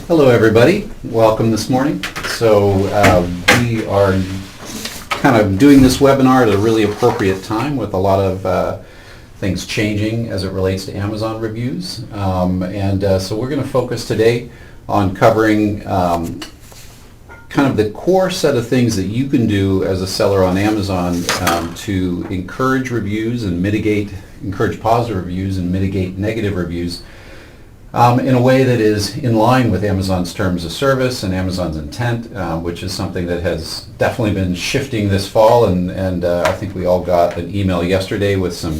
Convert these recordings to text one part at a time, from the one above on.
Hello everybody, welcome this morning. So we are kind of doing this webinar at a really appropriate time with a lot of things changing as it relates to Amazon reviews. So we're going to focus today on covering kind of the core set of things that you can do as a seller on Amazon to encourage reviews and encourage positive reviews and mitigate negative reviews in a way that is in line with Amazon's terms of service and Amazon's intent, which is something that has definitely been shifting this fall, and I think we all got an email yesterday with some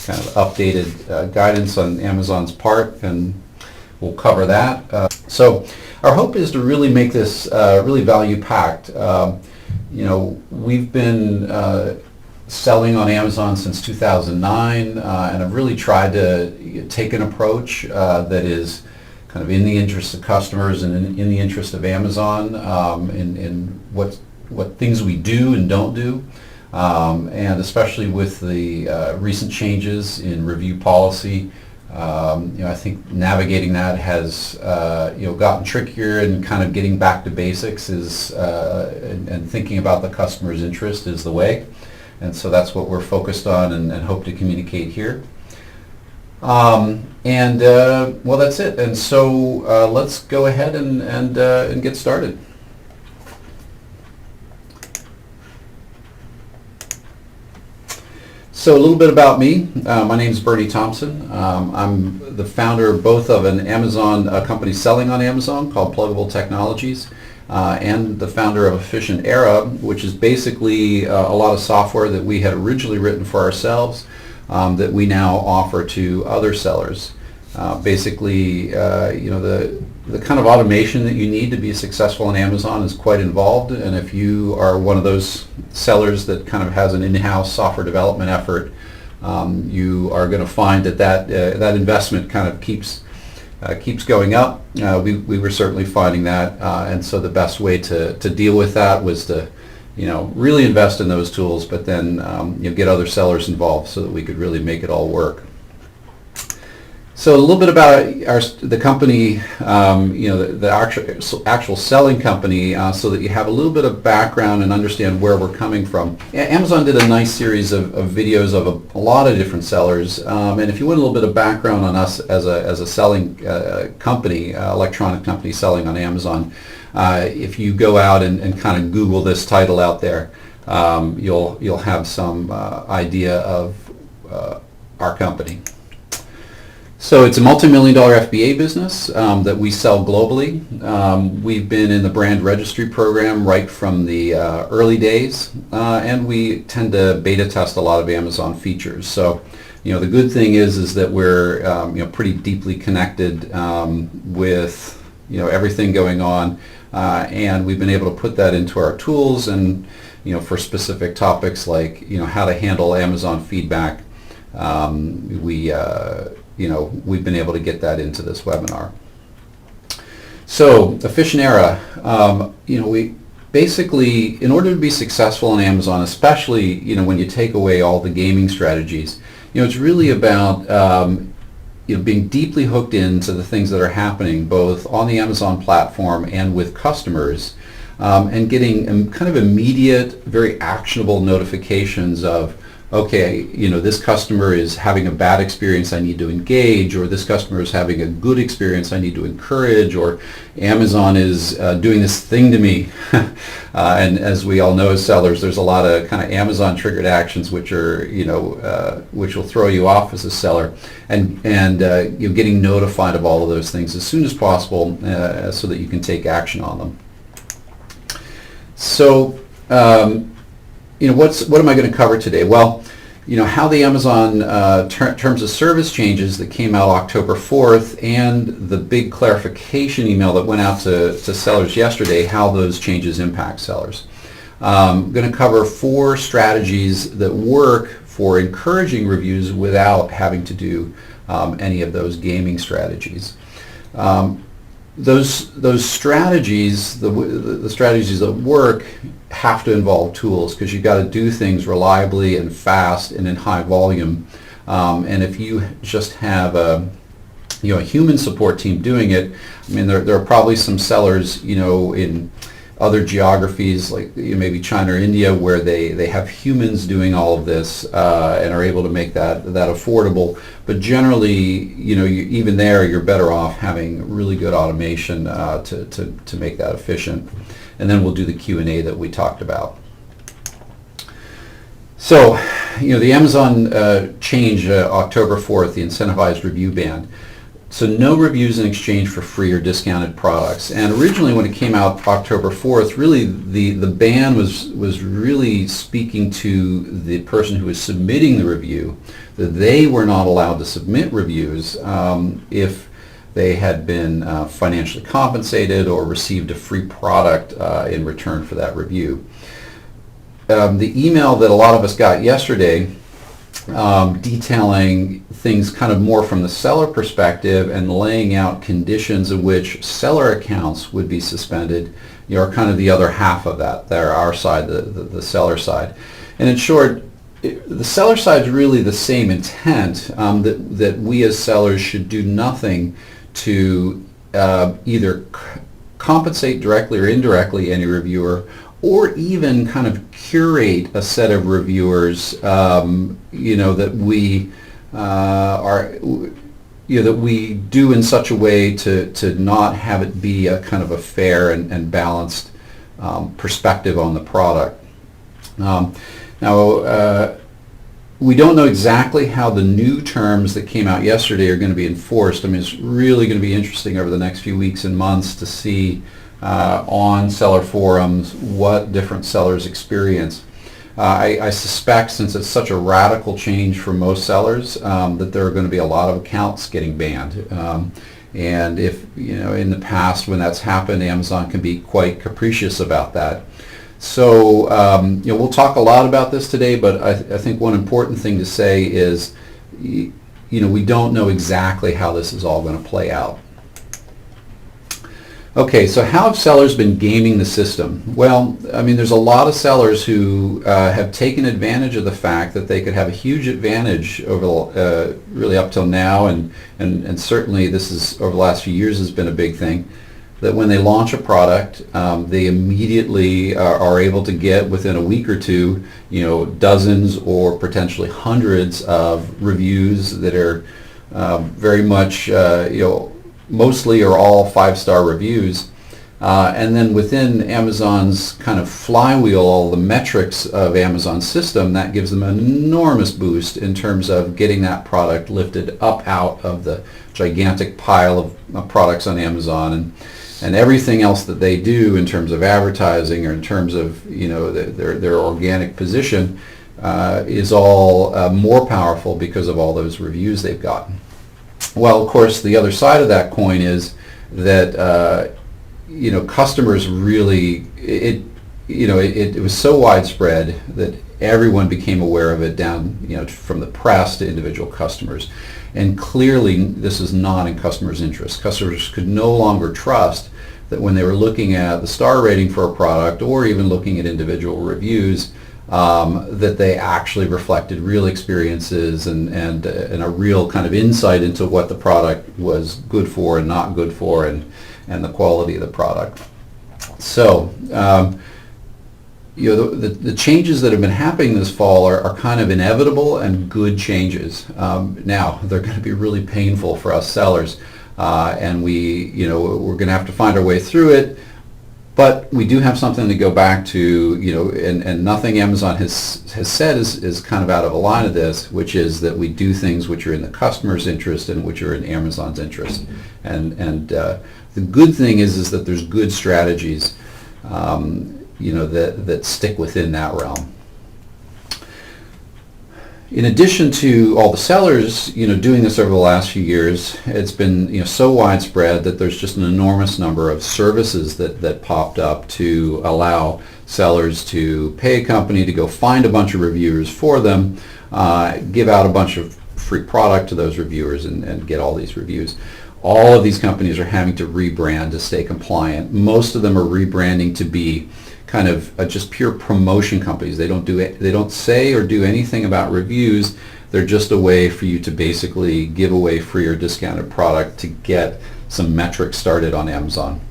kind of updated guidance on Amazon's part, and we'll cover that. So our hope is to really make this really value-packed. We've been selling on Amazon since 2009, and I've really tried to take an approach that is kind of in the interest of customers and in the interest of Amazon, in what things we do and don't do, and especially with the recent changes in review policy. I think navigating that has gotten trickier, and kind of getting back to basics is and thinking about the customer's interest is the way. And so that's what we're focused on and hope to communicate here. Well, that's it. And so let's go ahead and get started. So a little bit about me. My name is Bernie Thompson. I'm the founder both of an Amazon company selling on Amazon called Pluggable Technologies, and the founder of Efficient Era, which is basically a lot of software that we had originally written for ourselves that we now offer to other sellers. The kind of automation that you need to be successful on Amazon is quite involved, and if you are one of those sellers that kind of has an in-house software development effort, you are going to find that investment kind of keeps going up. We were certainly finding that, and so the best way to deal with that was to really invest in those tools, but then get other sellers involved so that we could really make it all work. So a little bit about the company, the actual selling company, so that you have a little bit of background and understand where we're coming from. Amazon did a nice series of videos of a lot of different sellers, and if you want a little bit of background on us as a selling company, electronic company selling on Amazon, if you go out and kind of Google this title out there, you'll have some idea of our company. So it's a multi-million-dollar FBA business that we sell globally. We've been in the brand registry program right from the early days, and we tend to beta test a lot of Amazon features. So, the good thing is that we're pretty deeply connected with everything going on, and we've been able to put that into our tools, and for specific topics like how to handle Amazon feedback, we've been able to get that into this webinar. So, Efficient Era, we basically, in order to be successful on Amazon, especially when you take away all the gaming strategies, it's really about being deeply hooked into the things that are happening both on the Amazon platform and with customers, and getting kind of immediate, very actionable notifications of, okay, this customer is having a bad experience, I need to engage, or this customer is having a good experience, I need to encourage, or Amazon is doing this thing to me. And as we all know as sellers, there's a lot of kind of Amazon triggered actions which are, which will throw you off as a seller, and you're getting notified of all of those things as soon as possible so that you can take action on them. So, what am I going to cover today? Well, how the Amazon terms of service changes that came out October 4th and the big clarification email that went out to sellers yesterday, how those changes impact sellers. I'm going to cover 4 strategies that work for encouraging reviews without having to do any of those gaming strategies. Those strategies, the strategies that work, have to involve tools, because you've got to do things reliably and fast and in high volume. And if you just have a human support team doing it. I mean, there are probably some sellers, in other geographies like maybe China or India where they have humans doing all of this and are able to make that affordable. But generally, even there, you're better off having really good automation to make that efficient. And then we'll do the Q&A that we talked about. So, the Amazon change October 4th, the Incentivized Review Ban. So no reviews in exchange for free or discounted products. And originally when it came out October 4th, really the ban was really speaking to the person who was submitting the review, that they were not allowed to submit reviews if they had been financially compensated or received a free product in return for that review. The email that a lot of us got yesterday detailing things kind of more from the seller perspective and laying out conditions in which seller accounts would be suspended, are kind of the other half of that. They're our side, the seller side. And in short, the seller side is really the same intent, that we as sellers should do nothing to either compensate directly or indirectly any reviewer, or even kind of curate a set of reviewers, that we that we do in such a way to not have it be a kind of a fair and balanced perspective on the product. Now, we don't know exactly how the new terms that came out yesterday are going to be enforced. I mean, it's really going to be interesting over the next few weeks and months to see on seller forums what different sellers experience. I suspect, since it's such a radical change for most sellers, that there are going to be a lot of accounts getting banned. And if, in the past when that's happened, Amazon can be quite capricious about that. So, we'll talk a lot about this today, but I think one important thing to say is, we don't know exactly how this is all going to play out. Okay, so how have sellers been gaming the system? Well, I mean, there's a lot of sellers who have taken advantage of the fact that they could have a huge advantage over really up till now, and certainly this is over the last few years has been a big thing, that when they launch a product, they immediately are able to get, within a week or two, dozens or potentially hundreds of reviews that are very much, mostly or all 5-star reviews. And then within Amazon's kind of flywheel, all the metrics of Amazon's system, that gives them an enormous boost in terms of getting that product lifted up out of the gigantic pile of products on Amazon. And everything else that they do in terms of advertising or in terms of their organic position is all more powerful because of all those reviews they've gotten. Well, of course, the other side of that coin is that customers really it was so widespread that everyone became aware of it, down from the press to individual customers. And clearly, this is not in customers' interest. Customers could no longer trust that when they were looking at the star rating for a product or even looking at individual reviews, that they actually reflected real experiences and a real kind of insight into what the product was good for and not good for, and the quality of the product. So, the changes that have been happening this fall are kind of inevitable and good changes. Now, they're going to be really painful for us sellers, and we're going to have to find our way through it. But we do have something to go back to, and nothing Amazon has said is kind of out of the line of this, which is that we do things which are in the customer's interest and which are in Amazon's interest. And the good thing is that there's good strategies, that stick within that realm. In addition to all the sellers, doing this over the last few years, it's been, so widespread that there's just an enormous number of services that popped up to allow sellers to pay a company to go find a bunch of reviewers for them, give out a bunch of free product to those reviewers, and get all these reviews. All of these companies are having to rebrand to stay compliant. Most of them are rebranding to be kind of just pure promotion companies. They don't say or do anything about reviews. They're just a way for you to basically give away free or discounted product to get some metrics started on Amazon.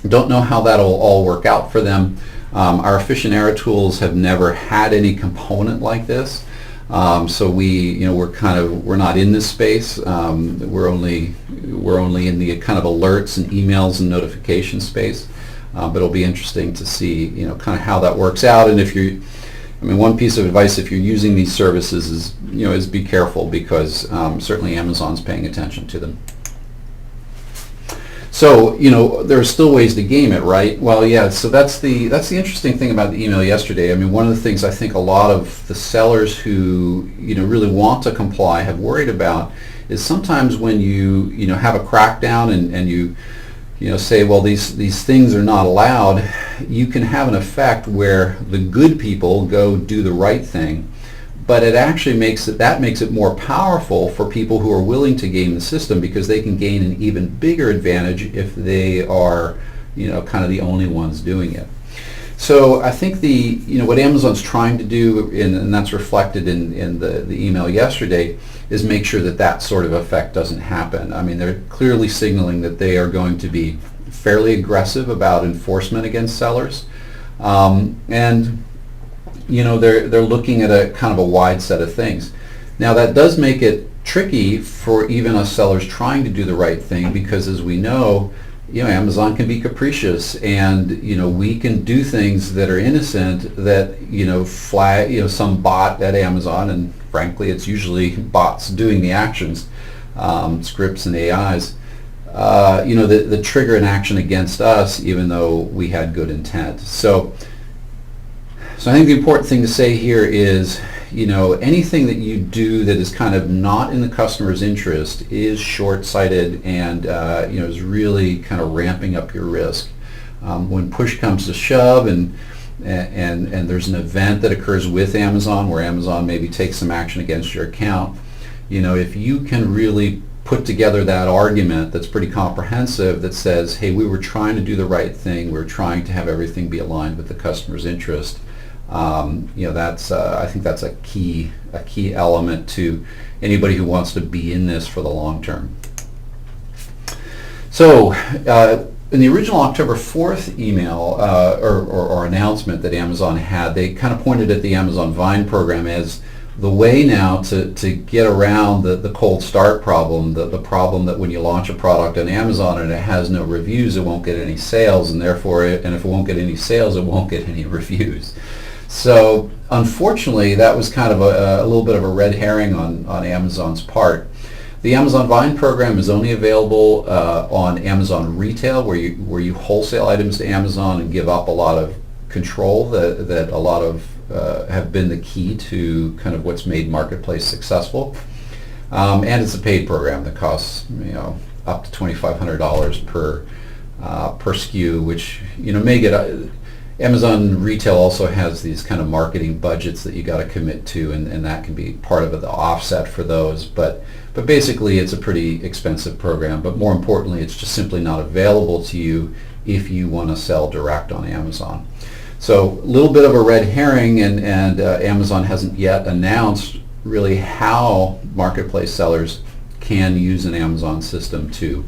Don't know how that'll all work out for them. Our efficient error tools have never had any component like this. So we're not in this space. We're only in the kind of alerts and emails and notification space. But it'll be interesting to see, kind of how that works out. And one piece of advice if you're using these services is be careful, because certainly Amazon's paying attention to them. So, there are still ways to game it, right? Well, yeah, so that's the interesting thing about the email yesterday. One of the things I think a lot of the sellers who, really want to comply have worried about is sometimes when you have a crackdown and you say, well, these things are not allowed, you can have an effect where the good people go do the right thing, but it actually makes it more powerful for people who are willing to game the system, because they can gain an even bigger advantage if they are, kind of the only ones doing it. So I think what Amazon's trying to do, and that's reflected in the email yesterday, is make sure that sort of effect doesn't happen. They're clearly signaling that they are going to be fairly aggressive about enforcement against sellers, and they're looking at a kind of a wide set of things. Now that does make it tricky for even us sellers trying to do the right thing, because as we know, Amazon can be capricious, and we can do things that are innocent that flag some bot at Amazon, and frankly it's usually bots doing the actions, scripts and AIs, that trigger an action against us even though we had good intent. So I think the important thing to say here is, anything that you do that is kind of not in the customer's interest is short-sighted, and is really kind of ramping up your risk. When push comes to shove, and there's an event that occurs with Amazon where Amazon maybe takes some action against your account, if you can really put together that argument that's pretty comprehensive, that says, hey, we were trying to do the right thing, we were trying to have everything be aligned with the customer's interest. I think that's a key element to anybody who wants to be in this for the long term. So in the original October 4th email or announcement that Amazon had, they kind of pointed at the Amazon Vine program as the way now to get around the cold start problem, the problem that when you launch a product on Amazon and it has no reviews, it won't get any sales, and therefore, if it won't get any sales, it won't get any reviews. So unfortunately, that was kind of a little bit of a red herring on Amazon's part. The Amazon Vine program is only available on Amazon Retail, where you wholesale items to Amazon and give up a lot of control that a lot of have been the key to kind of what's made Marketplace successful. And it's a paid program that costs up to $2,500 per SKU, which may get. Amazon Retail also has these kind of marketing budgets that you got to commit to, and that can be part of the offset for those. But basically, it's a pretty expensive program. But more importantly, it's just simply not available to you if you want to sell direct on Amazon. So a little bit of a red herring, and Amazon hasn't yet announced really how marketplace sellers can use an Amazon system to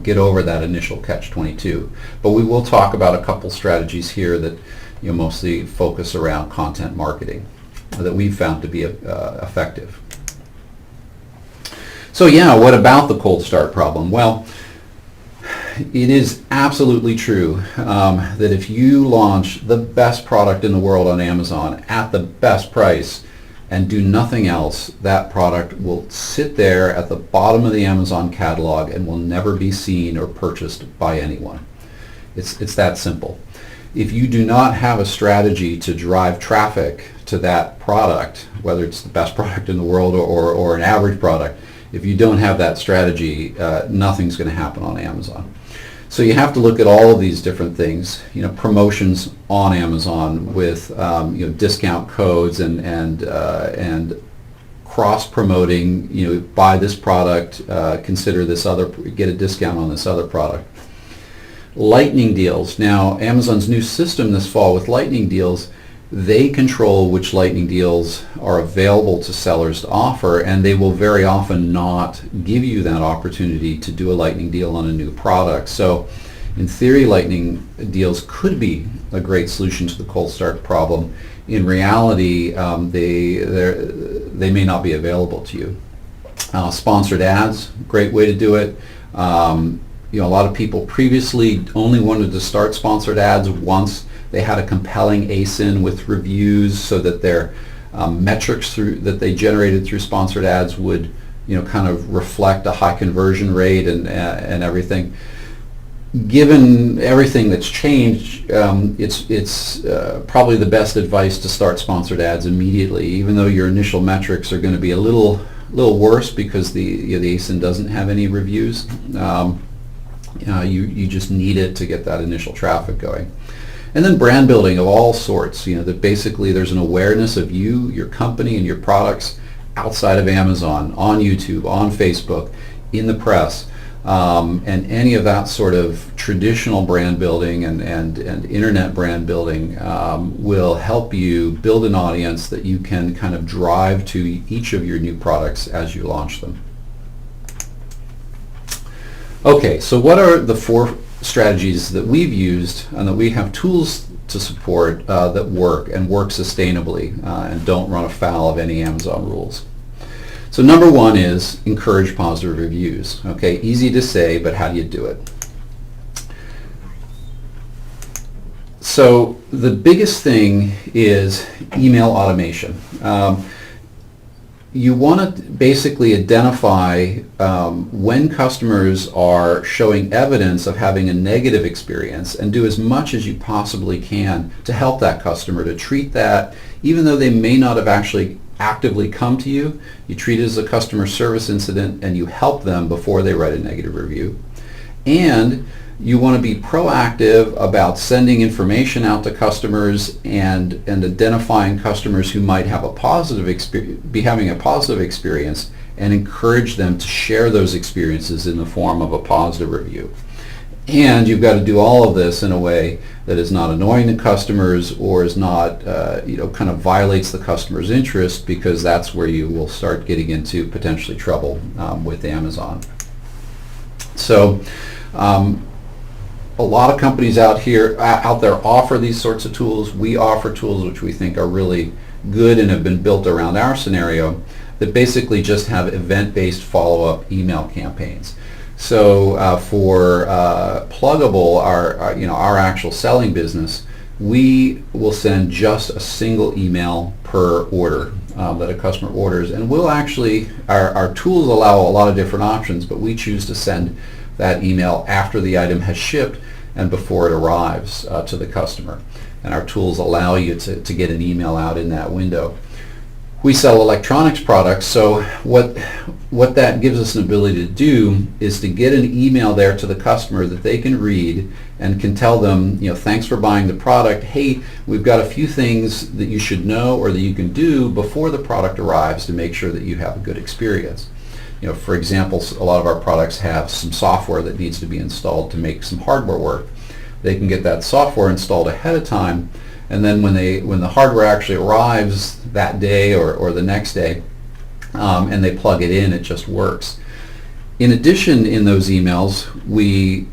get over that initial catch-22. But we will talk about a couple strategies here that mostly focus around content marketing that we've found to be effective. So what about the cold start problem? Well, it is absolutely true that if you launch the best product in the world on Amazon at the best price and do nothing else, that product will sit there at the bottom of the Amazon catalog and will never be seen or purchased by anyone. It's that simple. If you do not have a strategy to drive traffic to that product, whether it's the best product in the world or an average product, if you don't have that strategy, nothing's going to happen on Amazon. So you have to look at all of these different things, promotions on Amazon with discount codes and cross promoting. Buy this product, consider this other, get a discount on this other product. Lightning deals. Now, Amazon's new system this fall with lightning deals they control which lightning deals are available to sellers to offer, and they will very often not give you that opportunity to do a lightning deal on a new product. So in theory, lightning deals could be a great solution to the cold start problem. In reality, they may not be available to you. Sponsored ads, great way to do it. A lot of people previously only wanted to start sponsored ads once they had a compelling ASIN with reviews, so that their metrics that they generated through sponsored ads would, kind of reflect a high conversion rate and everything. Given everything that's changed, it's probably the best advice to start sponsored ads immediately, even though your initial metrics are going to be a little worse because the ASIN doesn't have any reviews. You just need it to get that initial traffic going. And then brand building of all sorts, that basically there's an awareness of you, your company, and your products outside of Amazon, on YouTube, on Facebook, in the press. And any of that sort of traditional brand building and internet brand building will help you build an audience that you can kind of drive to each of your new products as you launch them. Okay, so what are the 4 strategies that we've used and that we have tools to support that work and work sustainably and don't run afoul of any Amazon rules? So number 1 is encourage positive reviews. Okay, easy to say, but how do you do it? So the biggest thing is email automation. You want to basically identify when customers are showing evidence of having a negative experience and do as much as you possibly can to help that customer, to treat that, even though they may not have actually actively come to you, you treat it as a customer service incident and you help them before they write a negative review. And you want to be proactive about sending information out to customers and identifying customers who might have be having a positive experience, and encourage them to share those experiences in the form of a positive review. And you've got to do all of this in a way that is not annoying to customers or is not, kind of violates the customer's interest, because that's where you will start getting into potentially trouble with Amazon. So a lot of companies out there offer these sorts of tools. We offer tools which we think are really good and have been built around our scenario, that basically just have event-based follow-up email campaigns. So for Pluggable, our actual selling business, we will send just a single email per order that a customer orders, and we'll actually, our tools allow a lot of different options, but we choose to send that email after the item has shipped and before it arrives to the customer. And our tools allow you to get an email out in that window. We sell electronics products, so what that gives us an ability to do is to get an email there to the customer that they can read and can tell them, thanks for buying the product. Hey, we've got a few things that you should know or that you can do before the product arrives to make sure that you have a good experience. For example, a lot of our products have some software that needs to be installed to make some hardware work. They can get that software installed ahead of time, and then when the hardware actually arrives that day or the next day, and they plug it in, it just works. In addition, in those emails, we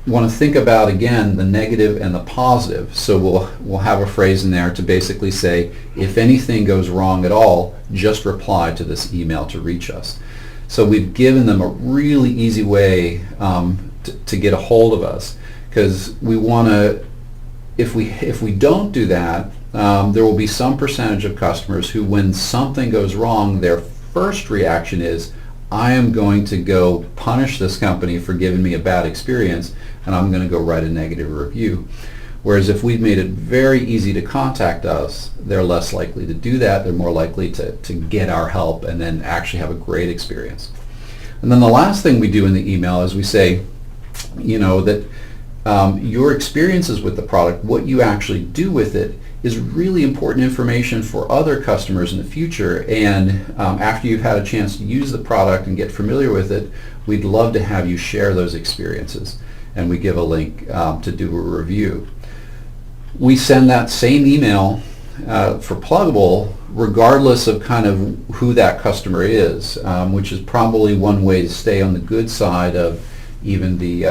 want to think about, again, the negative and the positive. So we'll have a phrase in there to basically say, if anything goes wrong at all, just reply to this email to reach us. So we've given them a really easy way to get a hold of us, because we want to, if we don't do that, there will be some percentage of customers who, when something goes wrong, their first reaction is, I am going to go punish this company for giving me a bad experience, and I'm going to go write a negative review. Whereas if we've made it very easy to contact us, they're less likely to do that. They're more likely to get our help and then actually have a great experience. And then the last thing we do in the email is we say, that your experiences with the product, what you actually do with it, is really important information for other customers in the future. And after you've had a chance to use the product and get familiar with it, we'd love to have you share those experiences. And we give a link to do a review. we send that same email for Pluggable regardless of kind of who that customer is, which is probably one way to stay on the good side of even the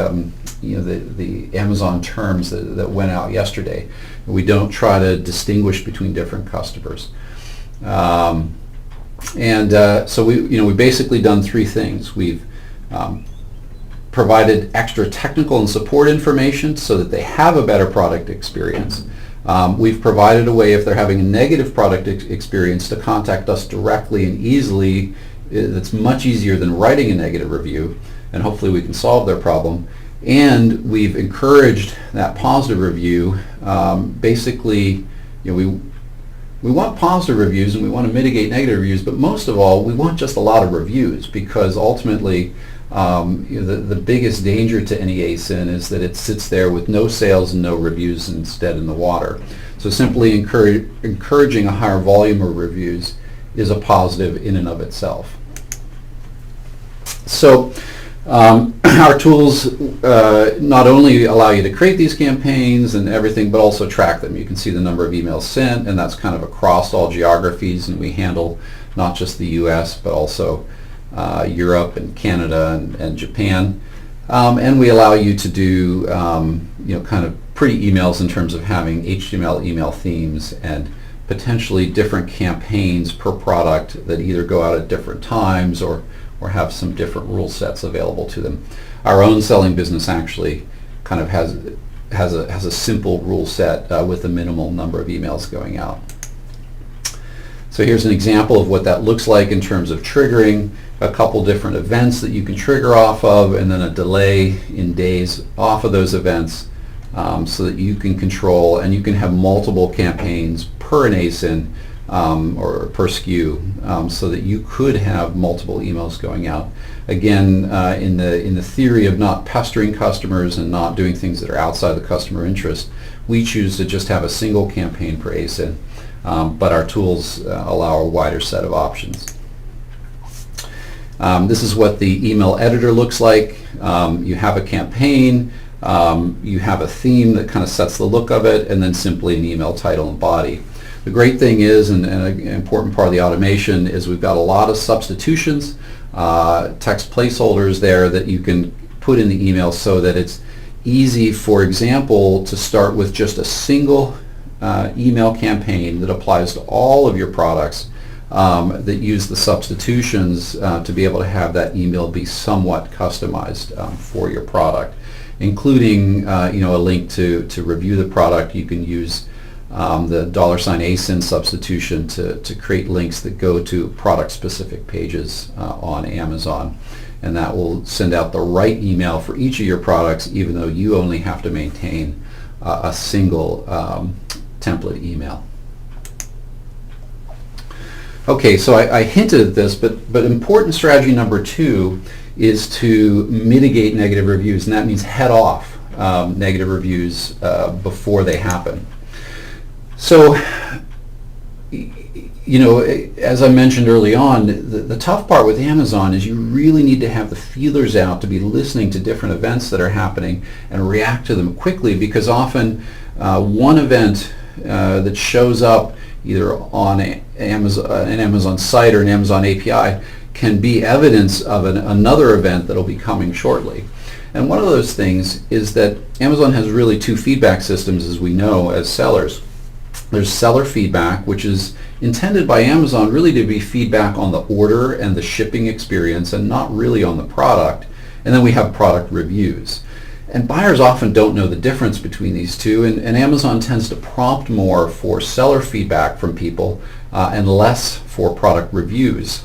the Amazon terms that went out yesterday. We don't try to distinguish between different customers. So we basically done three things. We've provided extra technical and support information so that they have a better product experience. We've provided a way, if they're having a negative product experience, to contact us directly and easily. That's much easier than writing a negative review, and hopefully we can solve their problem. And we've encouraged that positive review. Basically, we want positive reviews and we want to mitigate negative reviews, but most of all, we want just a lot of reviews, because ultimately the biggest danger to any ASIN is that it sits there with no sales and no reviews instead in the water. So simply encouraging a higher volume of reviews is a positive in and of itself. So our tools not only allow you to create these campaigns and everything, but also track them. You can see the number of emails sent, and that's kind of across all geographies, and we handle not just the US, but also Europe and Canada and Japan. And we allow you to do kind of pretty emails in terms of having HTML email themes and potentially different campaigns per product that either go out at different times or have some different rule sets available to them. Our own selling business actually kind of has a simple rule set with a minimal number of emails going out. So here's an example of what that looks like in terms of triggering a couple different events that you can trigger off of, and then a delay in days off of those events, so that you can control and you can have multiple campaigns per an ASIN or per SKU, so that you could have multiple emails going out. Again, in the theory of not pestering customers and not doing things that are outside the customer interest, we choose to just have a single campaign per ASIN, but our tools allow a wider set of options. This is what the email editor looks like. You have a campaign, you have a theme that kind of sets the look of it, and then simply an email title and body. The great thing is, and an important part of the automation, is we've got a lot of substitutions, text placeholders there that you can put in the email so that it's easy, for example, to start with just a single email campaign that applies to all of your products, that use the substitutions to be able to have that email be somewhat customized for your product, including a link to review the product. You can use the $ASIN substitution to create links that go to product-specific pages on Amazon, and that will send out the right email for each of your products, even though you only have to maintain a single template email. Okay, so I hinted at this, but important strategy number 2 is to mitigate negative reviews, and that means head off negative reviews before they happen. So, as I mentioned early on, the tough part with Amazon is you really need to have the feelers out to be listening to different events that are happening and react to them quickly, because often one event that shows up either on an Amazon site or an Amazon API can be evidence of another event that will be coming shortly. And one of those things is that Amazon has really 2 feedback systems, as we know, as sellers. There's seller feedback, which is intended by Amazon really to be feedback on the order and the shipping experience and not really on the product. And then we have product reviews. And buyers often don't know the difference between these two, and Amazon tends to prompt more for seller feedback from people and less for product reviews.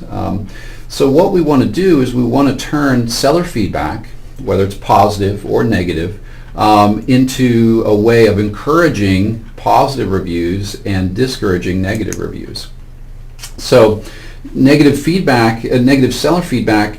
So what we want to do is we want to turn seller feedback, whether it's positive or negative, into a way of encouraging positive reviews and discouraging negative reviews. So negative feedback, negative seller feedback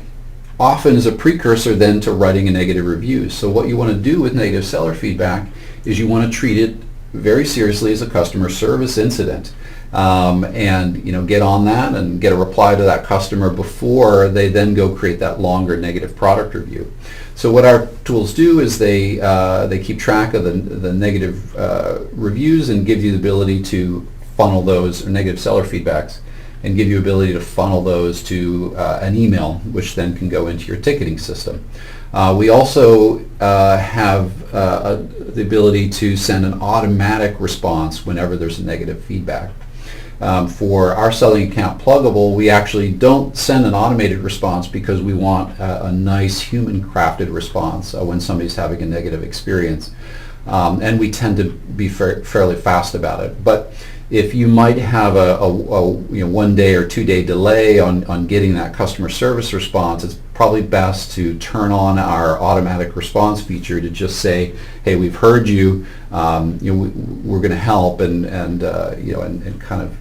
often is a precursor then to writing a negative review. So what you want to do with negative seller feedback is you want to treat it very seriously as a customer service incident. and get on that and get a reply to that customer before they then go create that longer negative product review. So what our tools do is they keep track of the negative reviews and give you the ability to funnel those, or negative seller feedbacks, and give you ability to funnel those to an email, which then can go into your ticketing system. We also have the ability to send an automatic response whenever there's a negative feedback. For our selling account pluggable, we actually don't send an automated response because we want a nice human-crafted response when somebody's having a negative experience. And we tend to be fairly fast about it. But if you might have a 1 day or 2 day delay on getting that customer service response, it's probably best to turn on our automatic response feature to just say, hey, we've heard you, we're going to help, and kind of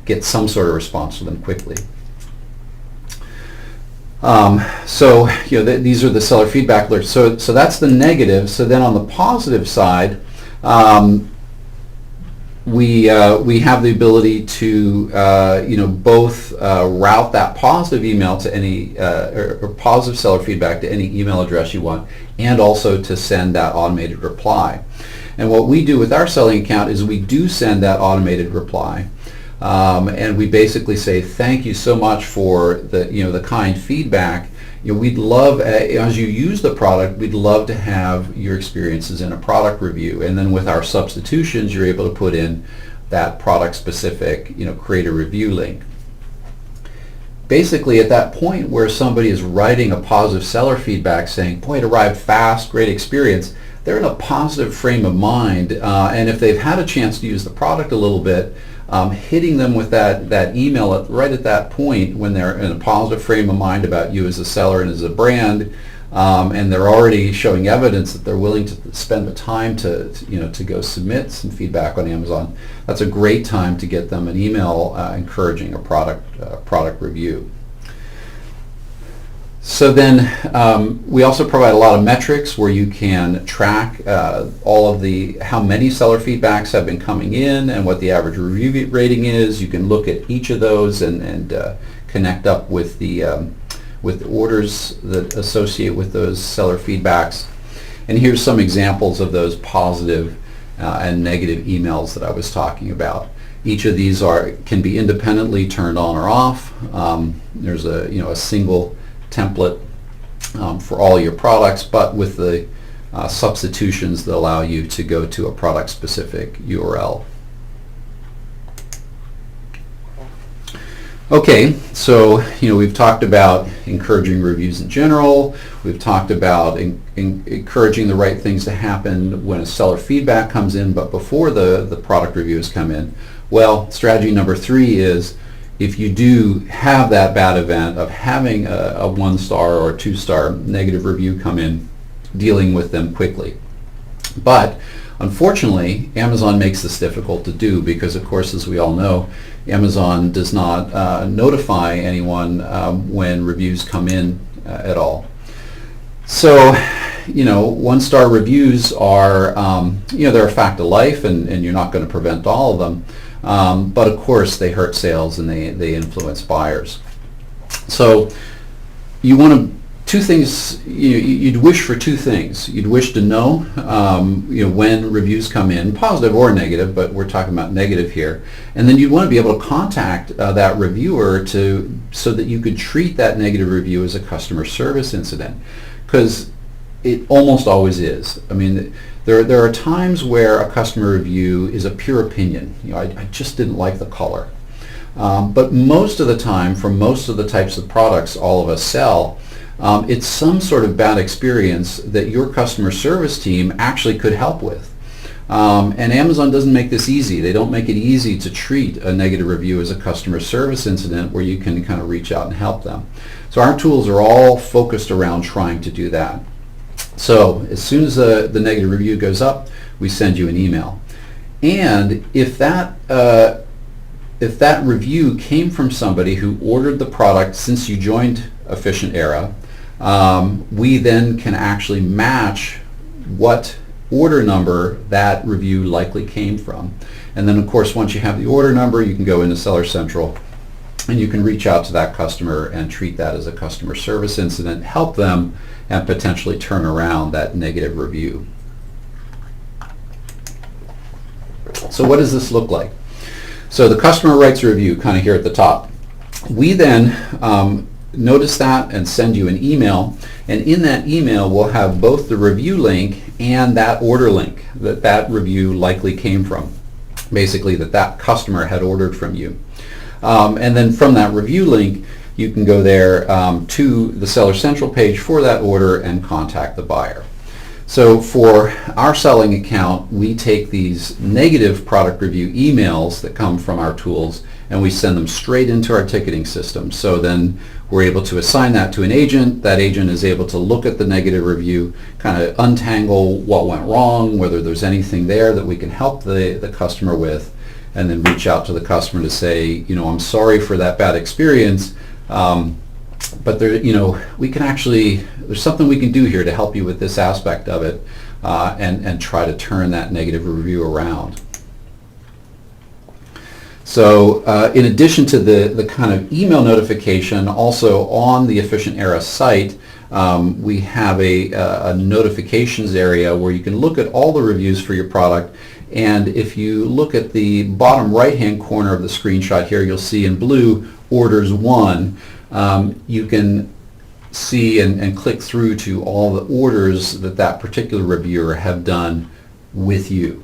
get some sort of response to them quickly. These are the seller feedback alerts. So that's the negative. So then on the positive side, we have the ability to both route that positive email to any or positive seller feedback to any email address you want, and also to send that automated reply. And what we do with our selling account is we do send that automated reply, and we basically say thank you so much for the kind feedback. We'd love, as you use the product, we'd love to have your experiences in a product review. And then with our substitutions, you're able to put in that product-specific, create a review link. Basically, at that point where somebody is writing a positive seller feedback saying, boy, it arrived fast, great experience, they're in a positive frame of mind. And if they've had a chance to use the product a little bit, hitting them with that email right at that point when they're in a positive frame of mind about you as a seller and as a brand, and they're already showing evidence that they're willing to spend the time to go submit some feedback on Amazon, that's a great time to get them an email encouraging a product review. So then we also provide a lot of metrics where you can track all of how many seller feedbacks have been coming in and what the average review rating is. You can look at each of those and connect up with the orders that associate with those seller feedbacks. And here's some examples of those positive and negative emails that I was talking about. Each of these can be independently turned on or off. There's a single template for all your products, but with the substitutions that allow you to go to a product-specific URL. Okay, so we've talked about encouraging reviews in general. We've talked about encouraging the right things to happen when a seller feedback comes in, but before the product reviews come in. Well, strategy number 3 is, if you do have that bad event of having a 1-star or a 2-star negative review come in, dealing with them quickly. But unfortunately, Amazon makes this difficult to do because, of course, as we all know, Amazon does not notify anyone when reviews come in at all. So, 1-star reviews are, they're a fact of life, and you're not going to prevent all of them. But of course, they hurt sales and they influence buyers. So you want two things. You'd wish for 2 things. You'd wish to know, when reviews come in, positive or negative, but we're talking about negative here. And then you'd want to be able to contact that reviewer so that you could treat that negative review as a customer service incident, because it almost always is. I mean, there are times where a customer review is a pure opinion. I just didn't like the color. But most of the time, for most of the types of products all of us sell, it's some sort of bad experience that your customer service team actually could help with. And Amazon doesn't make this easy. They don't make it easy to treat a negative review as a customer service incident where you can kind of reach out and help them. So our tools are all focused around trying to do that. So as soon as the negative review goes up, we send you an email. And if that review came from somebody who ordered the product since you joined Efficient Era, we then can actually match what order number that review likely came from. And then of course once you have the order number, you can go into Seller Central and you can reach out to that customer and treat that as a customer service incident, help them, and potentially turn around that negative review. So what does this look like? So the customer writes a review kind of here at the top. We then notice that and send you an email, and in that email we'll have both the review link and that order link that that review likely came from. Basically that customer had ordered from you. And then from that review link you can go there to the Seller Central page for that order and contact the buyer. So for our selling account, we take these negative product review emails that come from our tools and we send them straight into our ticketing system. So then we're able to assign that to an agent. That agent is able to look at the negative review, kind of untangle what went wrong, whether there's anything there that we can help the customer with, and then reach out to the customer to say, I'm sorry for that bad experience. But there, we can actually, there's something we can do here to help you with this aspect of it, and try to turn that negative review around. So in addition to the kind of email notification, also on the Efficient Era site, we have a notifications area where you can look at all the reviews for your product. And if you look at the bottom right-hand corner of the screenshot here, you'll see in blue, orders 1. You can see and click through to all the orders that particular reviewer have done with you.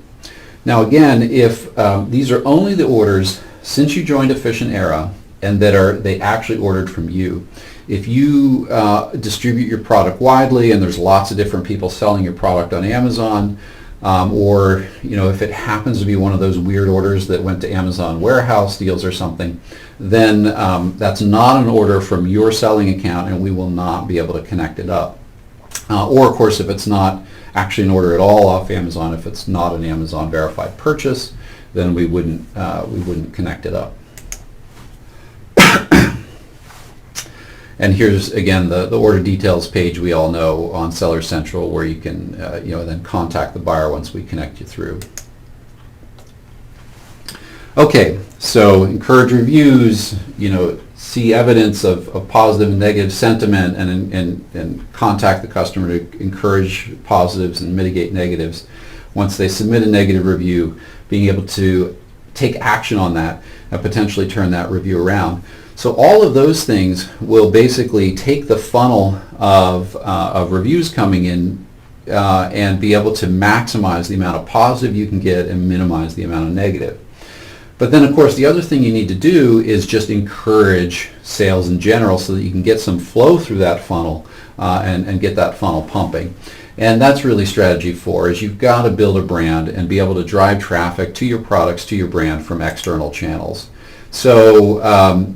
Now again, if these are only the orders since you joined Efficient Era and that they actually ordered from you. If you distribute your product widely and there's lots of different people selling your product on Amazon, or if it happens to be one of those weird orders that went to Amazon warehouse deals or something, then that's not an order from your selling account and we will not be able to connect it up. Or of course, if it's not actually an order at all off Amazon, if it's not an Amazon verified purchase, then we wouldn't connect it up. And here's again the order details page we all know on Seller Central, where you can then contact the buyer once we connect you through. Okay, so encourage reviews, see evidence of positive and negative sentiment, and contact the customer to encourage positives and mitigate negatives. Once they submit a negative review, being able to take action on that and potentially turn that review around. So all of those things will basically take the funnel of reviews coming in and be able to maximize the amount of positive you can get and minimize the amount of negative. But then of course the other thing you need to do is just encourage sales in general so that you can get some flow through that funnel and get that funnel pumping. And that's really strategy 4, is you've got to build a brand and be able to drive traffic to your products, to your brand from external channels. So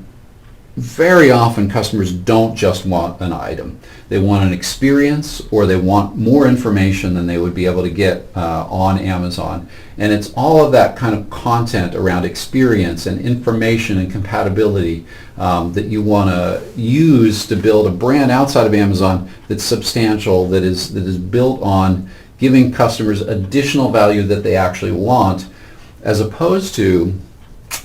very often customers don't just want an item. They want an experience, or they want more information than they would be able to get on Amazon. And it's all of that kind of content around experience and information and compatibility that you want to use to build a brand outside of Amazon that's substantial, that is built on giving customers additional value that they actually want, as opposed to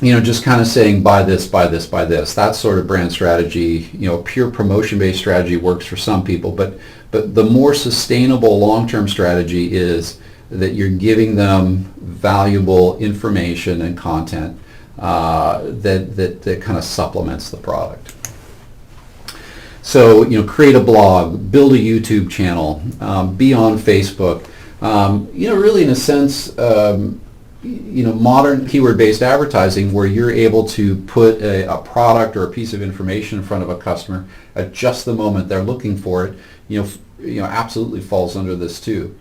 just kind of saying buy this, buy this, buy this. That sort of brand strategy, pure promotion-based strategy works for some people, but the more sustainable long-term strategy is that you're giving them valuable information and content that kind of supplements the product. So create a blog, build a YouTube channel, be on Facebook. Really in a sense. Modern keyword-based advertising, where you're able to put a product or a piece of information in front of a customer at just the moment they're looking for it, absolutely falls under this too.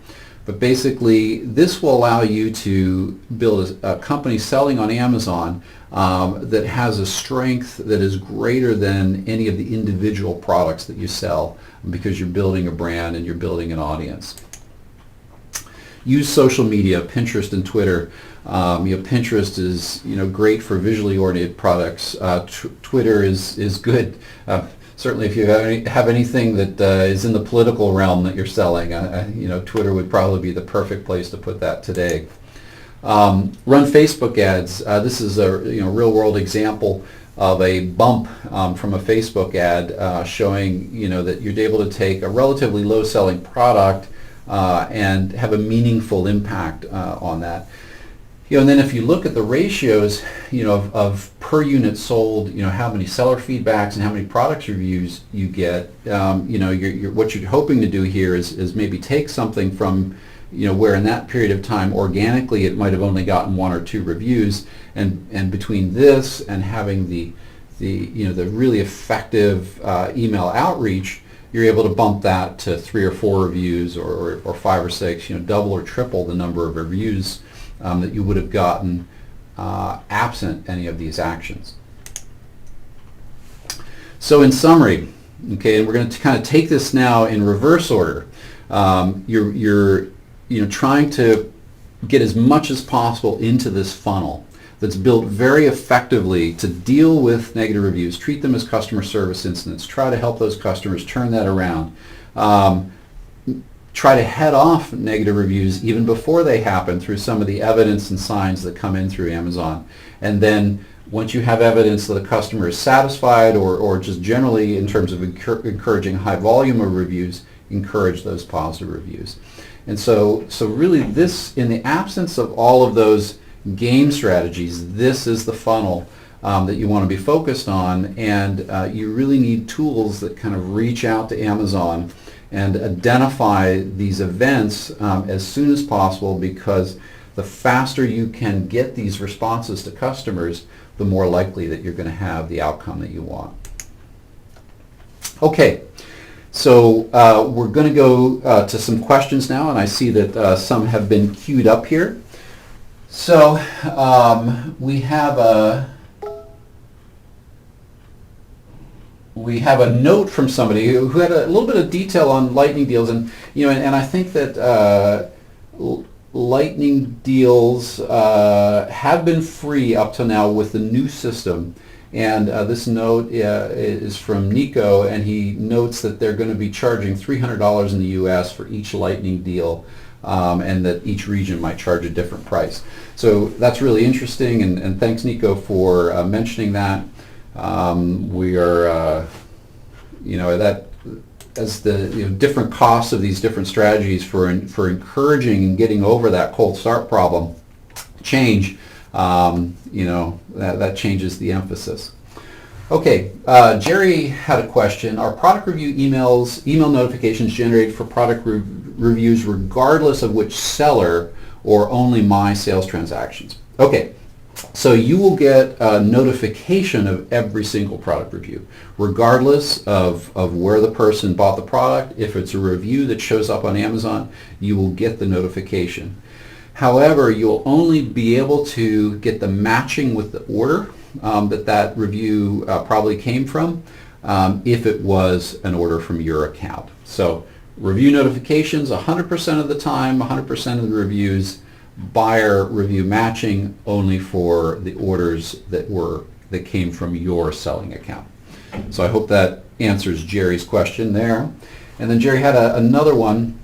But basically, this will allow you to build a company selling on Amazon that has a strength that is greater than any of the individual products that you sell, because you're building a brand and you're building an audience. Use social media, Pinterest and Twitter. Pinterest is great for visually oriented products. Twitter is good. certainly if you have anything that is in the political realm that you're selling, Twitter would probably be the perfect place to put that today. Run Facebook ads. This is a real world example of a bump from a Facebook ad showing that you're able to take a relatively low selling product and have a meaningful impact on that. And then if you look at the ratios, of per unit sold, how many seller feedbacks and how many product reviews you get, what you're hoping to do here is maybe take something from, where in that period of time organically it might have only gotten 1 or 2 reviews, and between this and having the really effective email outreach, you're able to bump that to 3 or 4 reviews or 5 or 6, double or triple the number of reviews that you would have gotten absent any of these actions. So in summary, okay, and we're going to kind of take this now in reverse order. You're trying to get as much as possible into this funnel that's built very effectively to deal with negative reviews, treat them as customer service incidents, try to help those customers turn that around. Try to head off negative reviews even before they happen through some of the evidence and signs that come in through Amazon. And then once you have evidence that a customer is satisfied or just generally in terms of encouraging high volume of reviews, encourage those positive reviews. And so really this, in the absence of all of those game strategies, this is the funnel that you want to be focused on, and you really need tools that kind of reach out to Amazon and identify these events as soon as possible, because the faster you can get these responses to customers, the more likely that you're going to have the outcome that you want. Okay, so we're going to go to some questions now, and I see that some have been queued up here. So we have a note from somebody who had a little bit of detail on lightning deals, and I think that lightning deals have been free up to now with the new system. And this note is from Nico, and he notes that they're going to be charging $300 in the U.S. for each lightning deal, and that each region might charge a different price. So that's really interesting, and thanks, Nico, for mentioning that. We are, that as the different costs of these different strategies for encouraging and getting over that cold start problem change, that changes the emphasis. Okay, Jerry had a question. Are product review email notifications generated for product reviews regardless of which seller or only my sales transactions? Okay. So you will get a notification of every single product review, regardless of where the person bought the product. If it's a review that shows up on Amazon, you will get the notification. However, you'll only be able to get the matching with the order that review probably came from if it was an order from your account. So review notifications 100% of the time, 100% of the reviews. Buyer review matching only for the orders that came from your selling account. So I hope that answers Jerry's question there. And then Jerry had another one.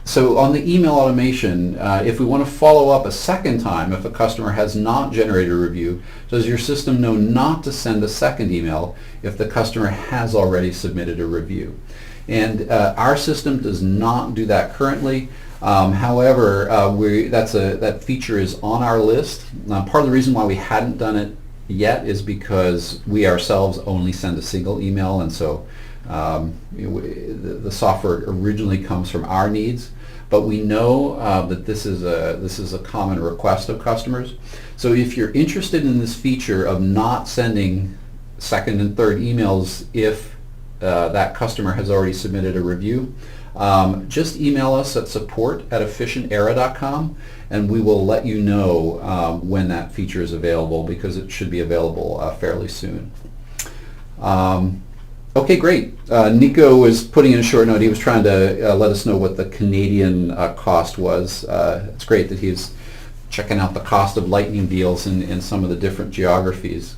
So on the email automation, if we want to follow up a second time, if a customer has not generated a review, does your system know not to send a second email if the customer has already submitted a review? And our system does not do that currently. However, that feature is on our list. Part of the reason why we hadn't done it yet is because we ourselves only send a single email, and so the software originally comes from our needs. But we know that this is a common request of customers. So if you're interested in this feature of not sending second and third emails if that customer has already submitted a review, just email us at support@efficientera.com, and we will let you know when that feature is available, because it should be available fairly soon. Okay, great. Nico was putting in a short note. He was trying to let us know what the Canadian cost was. It's great that he's checking out the cost of lightning deals in some of the different geographies.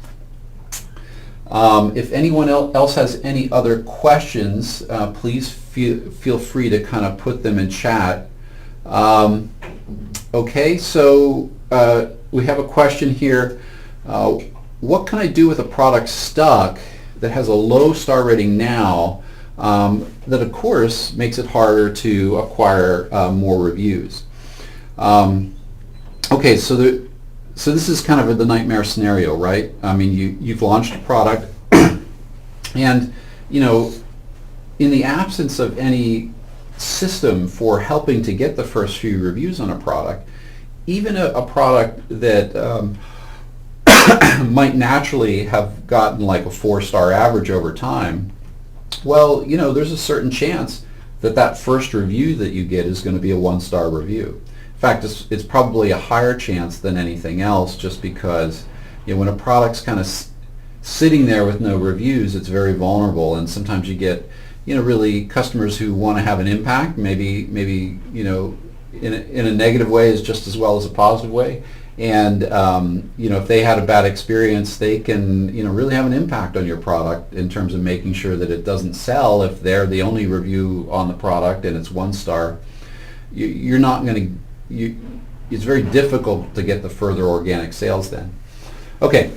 If anyone else has any other questions, please feel free to kind of put them in chat. Okay, so we have a question here. What can I do with a product stuck that has a low star rating now that of course makes it harder to acquire more reviews? Okay, so this is kind of the nightmare scenario, right? I mean, you've launched a product and, in the absence of any system for helping to get the first few reviews on a product, even a product that might naturally have gotten like a 4-star average over time, well, there's a certain chance that that first review that you get is going to be a 1-star review. In fact, it's probably a higher chance than anything else, just because when a product's kind of sitting there with no reviews, it's very vulnerable, and sometimes you get really customers who want to have an impact, maybe in a negative way is just as well as a positive way. And if they had a bad experience, they can really have an impact on your product in terms of making sure that it doesn't sell. If they're the only review on the product and it's 1 star, you're not going to. It's very difficult to get the further organic sales then. Okay,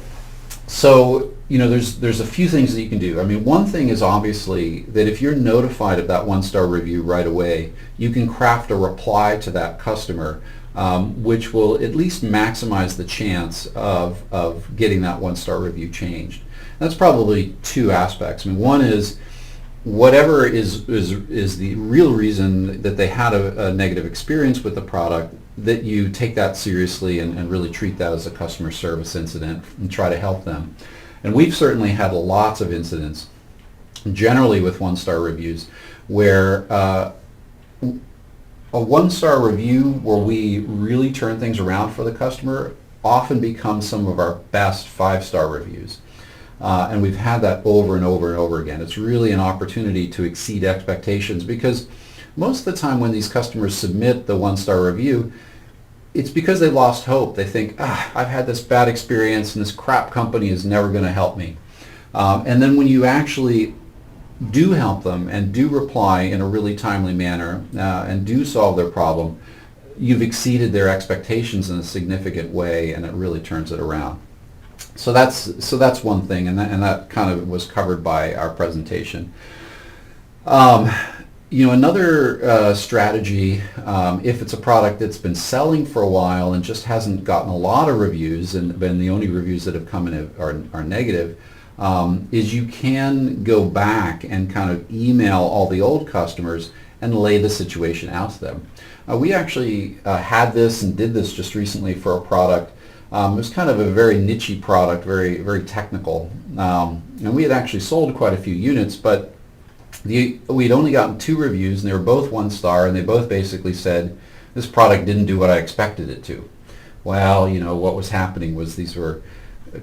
so there's a few things that you can do. I mean, one thing is obviously that if you're notified of that 1-star review right away, you can craft a reply to that customer, which will at least maximize the chance of getting that 1-star review changed. That's probably 2 aspects. I mean, one is whatever is the real reason that they had a negative experience with the product, that you take that seriously and really treat that as a customer service incident and try to help them. And we've certainly had lots of incidents, generally with 1-star reviews, where a 1-star review where we really turn things around for the customer often becomes some of our best 5-star reviews. And we've had that over and over and over again. It's really an opportunity to exceed expectations, because most of the time when these customers submit the 1-star review, it's because they lost hope. They think, I've had this bad experience and this crap company is never going to help me. And then when you actually do help them and do reply in a really timely manner and do solve their problem, you've exceeded their expectations in a significant way, and it really turns it around. So that's one thing, and that kind of was covered by our presentation. Another strategy, if it's a product that's been selling for a while and just hasn't gotten a lot of reviews, and been the only reviews that have come in are negative, is you can go back and kind of email all the old customers and lay the situation out to them. We actually had this and did this just recently for a product. It was kind of a very niche product, very, very technical. And we had actually sold quite a few units, but we'd only gotten 2 reviews, and they were both 1-star, and they both basically said, this product didn't do what I expected it to. Well, what was happening was these were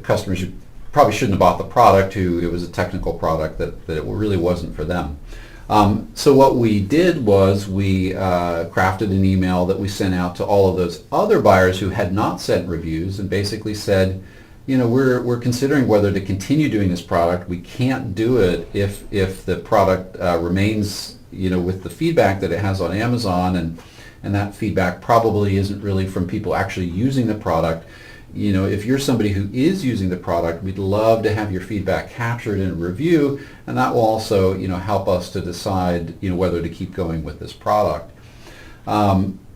customers who probably shouldn't have bought the product, who it was a technical product that it really wasn't for them. So what we did was we crafted an email that we sent out to all of those other buyers who had not sent reviews, and basically said, we're considering whether to continue doing this product. We can't do it if the product remains, with the feedback that it has on Amazon, and that feedback probably isn't really from people actually using the product. If you're somebody who is using the product, we'd love to have your feedback captured in a review, and that will also, help us to decide, whether to keep going with this product.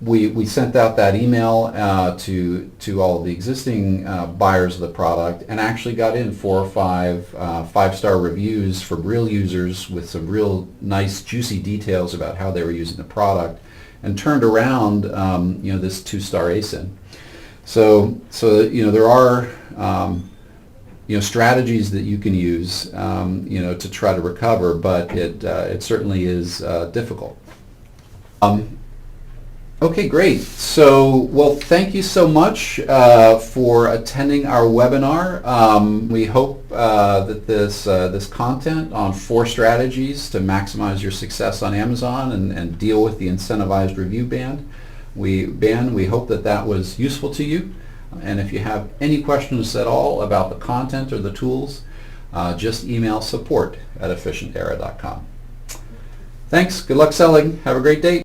We sent out that email to all of the existing buyers of the product, and actually got in 4 or 5 5-star reviews from real users with some real nice juicy details about how they were using the product, and turned around this 2-star ASIN. So there are strategies that you can use to try to recover, but it certainly is difficult. Okay, great. So, well, thank you so much for attending our webinar. We hope that this content on 4 strategies to maximize your success on Amazon and deal with the Incentivized Review Ban, we hope that was useful to you. And if you have any questions at all about the content or the tools, just email support@efficientera.com. Thanks. Good luck selling. Have a great day.